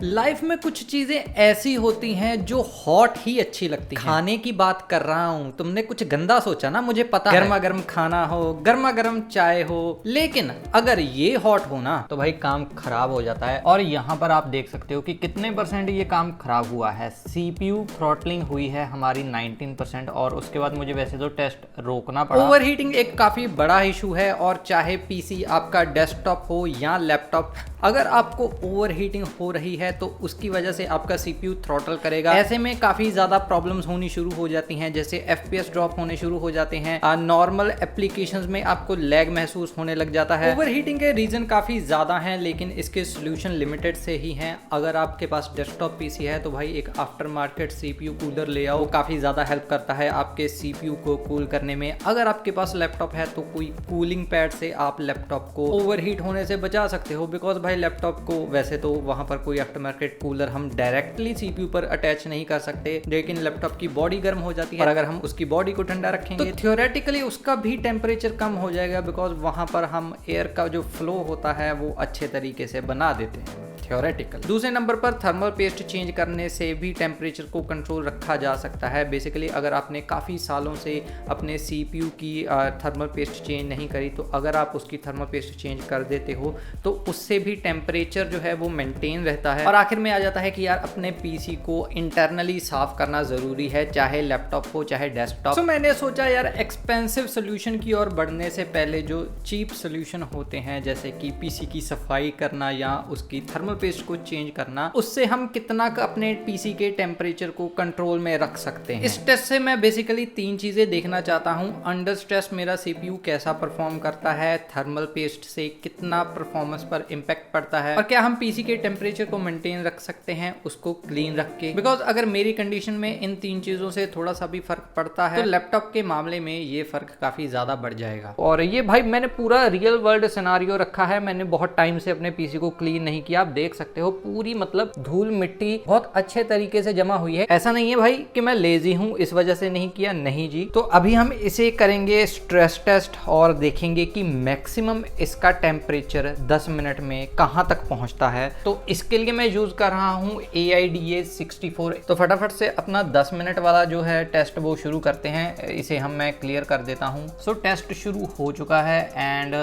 Life में कुछ चीजें ऐसी होती हैं जो हॉट ही अच्छी लगती हैं। खाने की बात कर रहा हूँ, तुमने कुछ गंदा सोचा ना, मुझे पता है। गर्मा गर्म खाना हो, गर्मा गर्म चाय हो, लेकिन अगर ये हॉट हो ना तो भाई काम खराब हो जाता है। और यहाँ पर आप देख सकते हो कि कितने % ये काम खराब हुआ है। CPU थ्रॉटलिंग हुई है हमारी 19% और उसके बाद मुझे वैसे तो टेस्ट रोकना पड़ा। ओवरहीटिंग एक काफी बड़ा इशू है, और चाहे पीसी आपका डेस्कटॉप हो या लैपटॉप, अगर आपको ओवरहीटिंग हो रही है तो उसकी वजह से आपका CPU थ्रॉटल करेगा। ऐसे में काफी ज्यादा प्रॉब्लम्स होनी शुरू हो जाती हैं, जैसे FPS ड्रॉप होने शुरू हो जाते हैं। नॉर्मल एप्लीकेशंस में आपको लैग महसूस होने लग जाता है। ओवरहीटिंग के रीजन काफी ज्यादा हैं, लेकिन इसके सोल्यूशन लिमिटेड से ही हैं। अगर आपके पास डेस्कटॉप पीसी है तो भाई एक आफ्टर मार्केट CPU कूलर ले आओ, काफी ज्यादा हेल्प करता है आपके CPU को कूल करने में। अगर आपके पास लैपटॉप है तो कोई कूलिंग पैड से आप लैपटॉप को ओवरहीट होने से बचा सकते हो, बिकॉज भाई लैपटॉप को वैसे तो वहां पर कोई आफ्टर मार्केट कूलर हम डायरेक्टली CPU पर अटैच नहीं कर सकते, लेकिन लैपटॉप की बॉडी गर्म हो जाती है और अगर हम उसकी बॉडी को ठंडा रखेंगे तो थियोरेटिकली उसका भी टेम्परेचर कम हो जाएगा, बिकॉज वहां पर हम एयर का जो फ्लो होता है वो अच्छे तरीके से बना देते हैं थियोरेटिकल। दूसरे नंबर पर थर्मल पेस्ट चेंज करने से भी टेम्परेचर को कंट्रोल रखा जा सकता है। बेसिकली अगर आपने काफ़ी सालों से अपने CPU की थर्मल पेस्ट चेंज नहीं करी, तो अगर आप उसकी थर्मल पेस्ट चेंज कर देते हो तो उससे भी टेम्परेचर जो है वो मेंटेन रहता है। और आखिर में आ जाता है कि यार अपने PC को इंटरनली साफ करना ज़रूरी है, चाहे लैपटॉप हो चाहे डेस्कटॉप। तो मैंने सोचा यार एक्सपेंसिव सोल्यूशन की ओर बढ़ने से पहले जो चीप सोल्यूशन होते हैं, जैसे कि PC की सफाई करना या उसकी थर्मल पेस्ट को चेंज करना, उससे हम कितना अपने पीसी के टेम्परेचर को कंट्रोल में रख सकते हैं। इस टेस्ट से मैं बेसिकली 3 चीजें देखना चाहता हूं। अंडर स्ट्रेस मेरा CPU कैसा परफॉर्म करता है, थर्मल पेस्ट से कितना परफॉर्मेंस पर इम्पैक्ट पड़ता है, और क्या हम पीसी के टेम्परेचर को मेंटेन रख सकते हैं उसको क्लीन रख के। बिकॉज अगर मेरी कंडीशन में इन 3 चीजों से थोड़ा सा भी फर्क पड़ता है तो लैपटॉप के मामले में ये फर्क काफी ज्यादा बढ़ जाएगा। और ये भाई मैंने पूरा रियल वर्ल्ड सिनारियो रखा है, मैंने बहुत टाइम से अपने पीसी को क्लीन नहीं किया। आप देख सकते हो पूरी मतलब धूल मिट्टी बहुत अच्छे तरीके से जमा हुई है। ऐसा नहीं है भाई कि मैं लेजी हूं इस वजह से नहीं किया, नहीं जी। तो अभी हम इसे करेंगे स्ट्रेस टेस्ट और देखेंगे कि मैक्सिमम इसका टेम्परेचर 10 मिनट में कहां तक पहुंचता है। तो इसके लिए मैं यूज कर रहा हूं AIDA 64। तो फटाफट से अपना 10 मिनट वाला जो है टेस्ट वो शुरू करते हैं। इसे मैं क्लियर कर देता हूं। सो टेस्ट शुरू हो चुका है एंड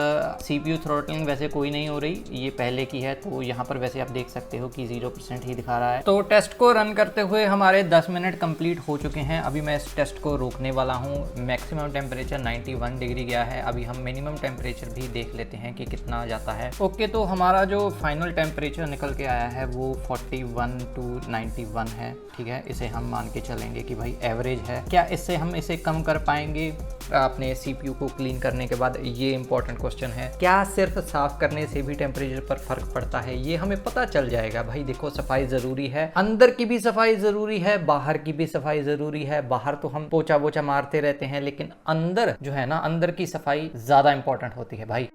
CPU थ्रॉटलिंग वैसे कोई नहीं हो रही, ये पहले की है। तो यहाँ पर वैसे आप देख सकते हो कि 0% ही दिखा रहा है। तो टेस्ट को रन करते हुए हमारे 10 मिनट कंप्लीट हो चुके हैं। अभी मैं इस टेस्ट को रोकने वाला हूँ। मैक्सिमम टेम्परेचर 91 डिग्री गया है। अभी हम मिनिमम टेम्परेचर भी देख लेते हैं कि कितना जाता है। ओके, तो हमारा जो फाइनल टेम्परेचर निकल के आया है वो 41 to 91 है। ठीक है, इसे हम मान के चलेंगे कि भाई एवरेज है। क्या इससे हम इसे कम कर पाएंगे अपने CPU को क्लीन करने के बाद? ये इंपॉर्टेंट क्वेश्चन है। क्या सिर्फ साफ करने से भी टेम्परेचर पर फर्क पड़ता है? ये हमें पता चल जाएगा। भाई देखो, सफाई जरूरी है, अंदर की भी सफाई जरूरी है, बाहर की भी सफाई जरूरी है। बाहर तो हम पोछा वोछा मारते रहते हैं, लेकिन अंदर जो है ना, अंदर की सफाई ज्यादा इंपॉर्टेंट होती है भाई।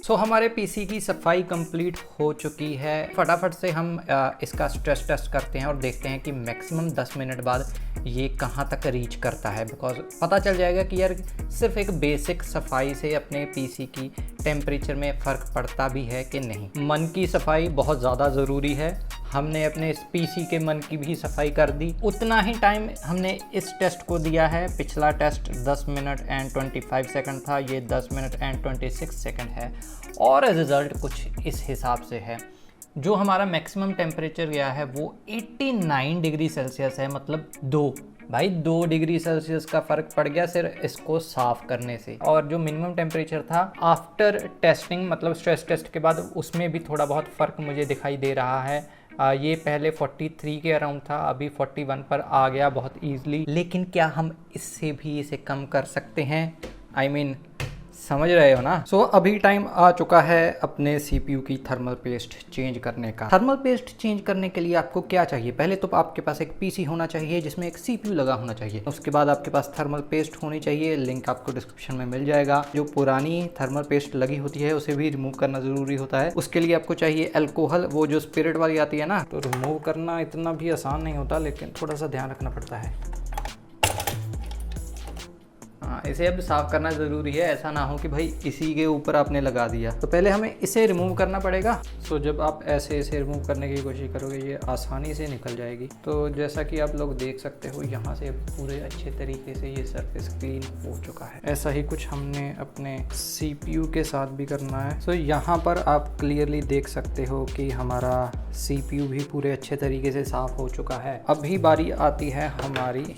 सो हमारे पीसी की सफाई कंप्लीट हो चुकी है। फटाफट से हम इसका स्ट्रेस टेस्ट करते हैं और देखते हैं कि मैक्सिमम 10 मिनट बाद ये कहाँ तक रीच करता है। बिकॉज पता चल जाएगा कि यार सिर्फ एक बेसिक सफाई से अपने पीसी की टेम्परेचर में फ़र्क पड़ता भी है कि नहीं। मन की सफाई बहुत ज़्यादा ज़रूरी है। हमने अपने इस पीसी के मन की भी सफाई कर दी। उतना ही टाइम हमने इस टेस्ट को दिया है। पिछला टेस्ट 10 मिनट एंड 25 सेकंड था, ये 10 मिनट एंड 26 सेकंड है। और रिज़ल्ट कुछ इस हिसाब से है। जो हमारा मैक्सिमम टेम्परेचर गया है वो 89 डिग्री सेल्सियस है, मतलब 2 डिग्री सेल्सियस का फ़र्क पड़ गया सिर्फ इसको साफ़ करने से। और जो मिनिमम टेम्परेचर था आफ्टर टेस्टिंग, मतलब स्ट्रेस टेस्ट के बाद, उसमें भी थोड़ा बहुत फ़र्क मुझे दिखाई दे रहा है। ये पहले 43 के अराउंड था, अभी 41 पर आ गया बहुत ईजिली। लेकिन क्या हम इससे भी इसे कम कर सकते हैं? I mean, समझ रहे हो ना। सो अभी टाइम आ चुका है अपने CPU की थर्मल पेस्ट चेंज करने का। थर्मल पेस्ट चेंज करने के लिए आपको क्या चाहिए, पहले तो आपके पास एक PC होना चाहिए जिसमें एक CPU लगा होना चाहिए। उसके बाद आपके पास थर्मल पेस्ट होनी चाहिए, लिंक आपको डिस्क्रिप्शन में मिल जाएगा। जो पुरानी थर्मल पेस्ट लगी होती है उसे भी रिमूव करना जरूरी होता है। उसके लिए आपको चाहिए अल्कोहल, वो जो स्पिरिट वाली आती है ना। तो रिमूव करना इतना भी आसान नहीं होता, लेकिन थोड़ा सा ध्यान रखना पड़ता है। हाँ, इसे अब साफ करना ज़रूरी है, ऐसा ना हो कि भाई इसी के ऊपर आपने लगा दिया। तो पहले हमें इसे रिमूव करना पड़ेगा। सो जब आप ऐसे इसे रिमूव करने की कोशिश करोगे ये आसानी से निकल जाएगी। तो जैसा कि आप लोग देख सकते हो यहाँ से पूरे अच्छे तरीके से ये सरफेस क्लीन हो चुका है। ऐसा ही कुछ हमने अपने CPU के साथ भी करना है। सो यहाँ पर आप क्लियरली देख सकते हो कि हमारा CPU भी पूरे अच्छे तरीके से साफ़ हो चुका है। अभी बारी आती है हमारी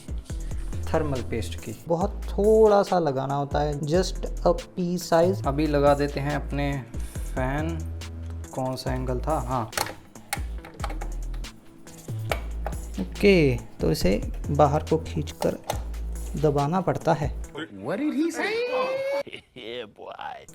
थर्मल पेस्ट की। बहुत थोड़ा सा लगाना होता है, जस्ट अ पी साइज। अभी लगा देते हैं अपने फैन। कौन सा एंगल था, हाँ ओके। तो इसे बाहर को खींचकर दबाना पड़ता है। What did he say?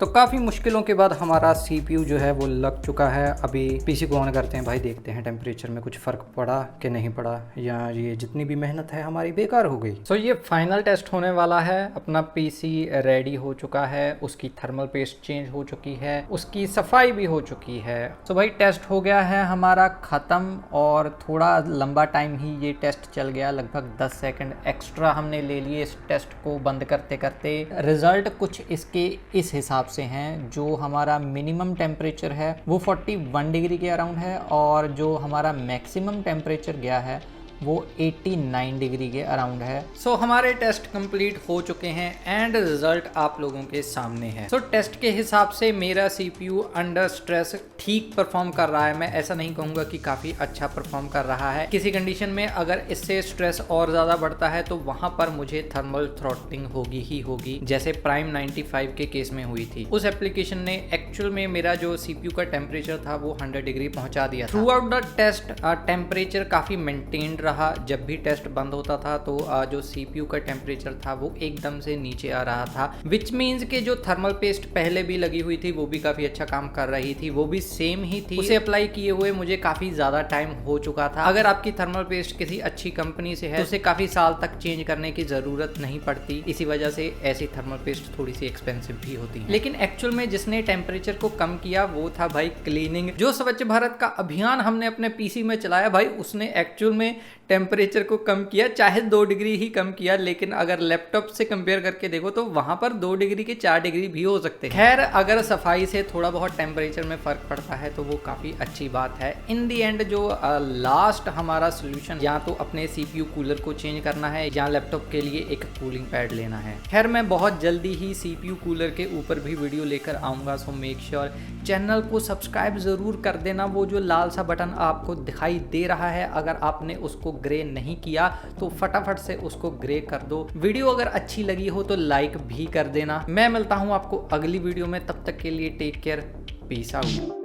तो काफ़ी मुश्किलों के बाद हमारा CPU जो है वो लग चुका है। अभी PC को ऑन करते हैं भाई, देखते हैं टेम्परेचर में कुछ फ़र्क पड़ा कि नहीं पड़ा, या ये जितनी भी मेहनत है हमारी बेकार हो गई। सो ये फाइनल टेस्ट होने वाला है। अपना PC रेडी हो चुका है, उसकी थर्मल पेस्ट चेंज हो चुकी है, उसकी सफाई भी हो चुकी है। तो भाई टेस्ट हो गया है हमारा ख़त्म, और थोड़ा लंबा टाइम ही ये टेस्ट चल गया, लगभग 10 सेकेंड एक्स्ट्रा हमने ले लिए इस टेस्ट को बंद करते करते। रिज़ल्ट कुछ इसके इस हिसाब से हैं। जो हमारा मिनिमम टेम्परेचर है वो 41 डिग्री के अराउंड है, और जो हमारा मैक्सिमम टेम्परेचर गया है वो 89 डिग्री के अराउंड है। सो हमारे टेस्ट कंप्लीट हो चुके हैं एंड रिजल्ट आप लोगों के सामने है। सो टेस्ट के हिसाब से मेरा CPU अंडर स्ट्रेस ठीक परफॉर्म कर रहा है। मैं ऐसा नहीं कहूँगा कि काफ़ी अच्छा परफॉर्म कर रहा है। किसी कंडीशन में अगर इससे स्ट्रेस और ज़्यादा बढ़ता है तो वहाँ पर मुझे थर्मल थ्रॉटलिंग होगी ही होगी, जैसे प्राइम 95 के केस में हुई थी। उस एप्लीकेशन ने एक्चुअल में मेरा जो CPU का टेम्परेचर था वो 100 डिग्री पहुँचा दिया था। Throughout the test temperature काफ़ी मेंटेन्ड रहा। जब भी टेस्ट बंद होता था तो जो CPU का टेम्परेचर था वो एकदम से नीचे आ रहा था, विच मीन्स कि जो थर्मल पेस्ट पहले भी लगी हुई थी वो भी काफ़ी अच्छा काम कर रही थी, वो भी सेम ही थी। उसे अप्लाई किए हुए मुझे काफ़ी ज़्यादा टाइम हो चुका था। अगर आपकी थर्मल पेस्ट किसी अच्छी कंपनी से है तो उसे काफ़ी साल तक चेंज करने की ज़रूरत नहीं पड़ती। इसी वजह से ऐसी थर्मल पेस्ट थोड़ी सी एक्सपेंसिव भी होती है। लेकिन एक्चुअल में जिसने टेम्परेचर को कम किया वो था भाई क्लीनिंग। जो स्वच्छ भारत का अभियान हमने अपने PC में चलाया भाई, उसने एक्चुअल में टेम्परेचर को कम किया, चाहे 2 डिग्री ही कम किया, लेकिन अगर लैपटॉप से कंपेयर करके देखो तो वहां पर 2 डिग्री के 4 डिग्री भी हो सकते हैं। खैर, अगर सफाई से थोड़ा बहुत टेम्परेचर में फर्क पड़ता है तो वो काफी अच्छी बात है। इन दी एंड जो लास्ट हमारा सोल्यूशन, या तो अपने CPU कूलर को चेंज करना है या लैपटॉप के लिए एक कूलिंग पैड लेना है। खैर, मैं बहुत जल्दी ही CPU कूलर के ऊपर भी वीडियो लेकर आऊंगा। सो मेक श्योर चैनल को सब्सक्राइब जरूर कर देना। वो जो लाल सा बटन आपको दिखाई दे रहा है, अगर आपने उसको ग्रे नहीं किया तो फटाफट से उसको ग्रे कर दो। वीडियो अगर अच्छी लगी हो तो लाइक भी कर देना। मैं मिलता हूं आपको अगली वीडियो में, तब तक के लिए टेक केयर, पीस आउट।